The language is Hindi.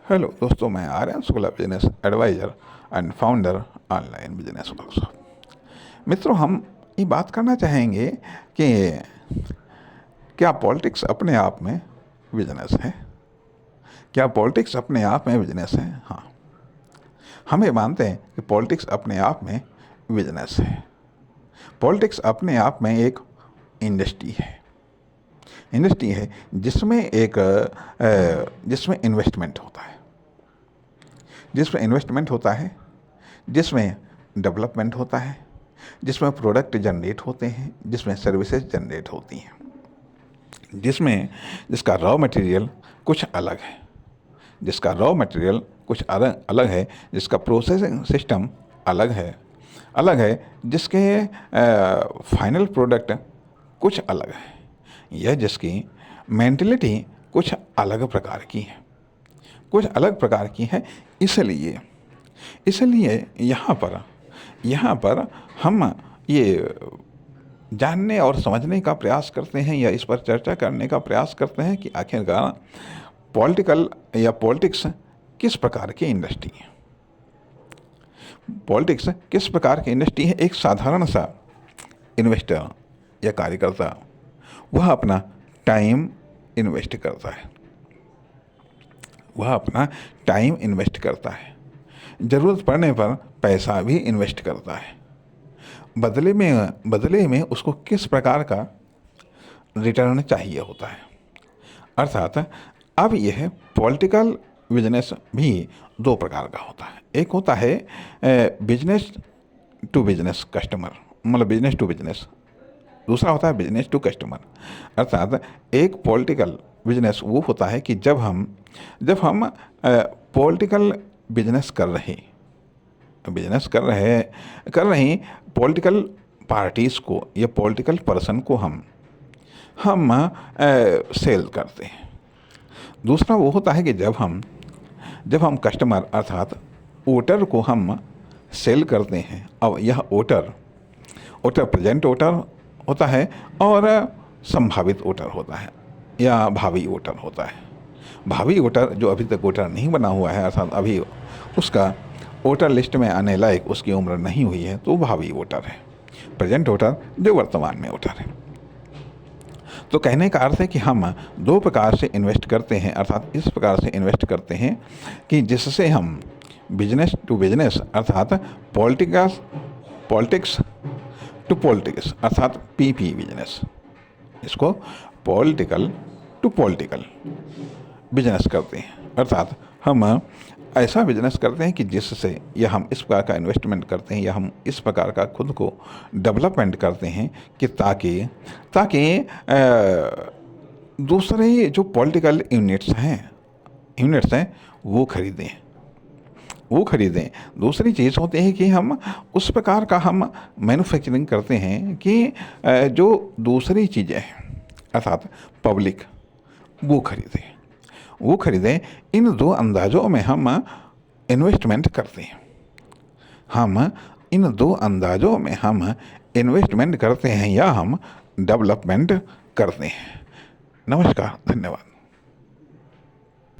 हेलो दोस्तों, मैं Aryan Shukla, business adviser and founder online business workshop. मित्रों, हम ये बात करना चाहेंगे कि क्या पॉलिटिक्स अपने आप में बिजनेस है? क्या पॉलिटिक्स अपने आप में बिजनेस है? हाँ, हम ये मानते हैं कि पॉलिटिक्स अपने आप में बिजनेस है। पॉलिटिक्स अपने आप में एक इंडस्ट्री है। इंडस्ट्री है जिसमें इन्वेस्टमेंट होता है, जिसमें डेवलपमेंट होता है, जिसमें प्रोडक्ट जनरेट होते हैं, जिसमें सर्विसेज जनरेट होती हैं, जिसका रॉ मटेरियल कुछ अलग है, जिसका प्रोसेसिंग सिस्टम अलग है, जिसके फाइनल प्रोडक्ट कुछ अलग है, यह जिसकी मेंटलिटी कुछ अलग प्रकार की है। इसलिए यहाँ पर हम ये जानने और समझने का प्रयास करते हैं या इस पर चर्चा करने का प्रयास करते हैं कि आखिरकार पॉलिटिक्स किस प्रकार की इंडस्ट्री है। पॉलिटिक्स किस प्रकार की इंडस्ट्री है? एक साधारण सा इन्वेस्टर या कार्यकर्ता वह अपना टाइम इन्वेस्ट करता है, ज़रूरत पड़ने पर पैसा भी इन्वेस्ट करता है। बदले में उसको किस प्रकार का रिटर्न चाहिए होता है। अर्थात अब यह पॉलिटिकल बिजनेस भी दो प्रकार का होता है। एक होता है बिजनेस टू बिजनेस कस्टमर, मतलब बिजनेस टू बिजनेस। दूसरा होता है बिजनेस टू कस्टमर। अर्थात एक पॉलिटिकल बिजनेस वो होता है कि जब हम पॉलिटिकल बिजनेस कर रहे पॉलिटिकल पार्टीज़ को या पॉलिटिकल पर्सन को हम सेल करते हैं। दूसरा वो होता है कि जब हम कस्टमर अर्थात वोटर को हम सेल करते हैं। अब यह वोटर प्रेजेंट वोटर होता है और संभावित वोटर होता है या भावी वोटर होता है। भावी वोटर जो अभी तक वोटर नहीं बना हुआ है, अर्थात अभी उसका वोटर लिस्ट में आने लायक उसकी उम्र नहीं हुई है, तो भावी वोटर है। प्रेजेंट वोटर जो वर्तमान में वोटर है। तो कहने का अर्थ है कि हम दो प्रकार से इन्वेस्ट करते हैं, अर्थात इस प्रकार से इन्वेस्ट करते हैं कि जिससे हम बिजनेस टू बिजनेस अर्थात पॉलिटिक्स टू पॉलिटिक्स अर्थात पीपी बिजनेस, इसको पॉलिटिकल टू पॉलिटिकल बिजनेस करते हैं। अर्थात हम ऐसा बिजनेस करते हैं कि जिससे या हम इस प्रकार का इन्वेस्टमेंट करते हैं या हम इस प्रकार का खुद को डेवलपमेंट करते हैं कि ताकि दूसरे जो पॉलिटिकल यूनिट्स हैं वो खरीदें। दूसरी चीज़ होती है कि हम उस प्रकार का हम मैन्युफैक्चरिंग करते हैं कि जो दूसरी चीज़ें हैं अर्थात पब्लिक वो खरीदें। इन दो अंदाज़ों में हम इन्वेस्टमेंट करते हैं। या हम डेवलपमेंट करते हैं। नमस्कार, धन्यवाद।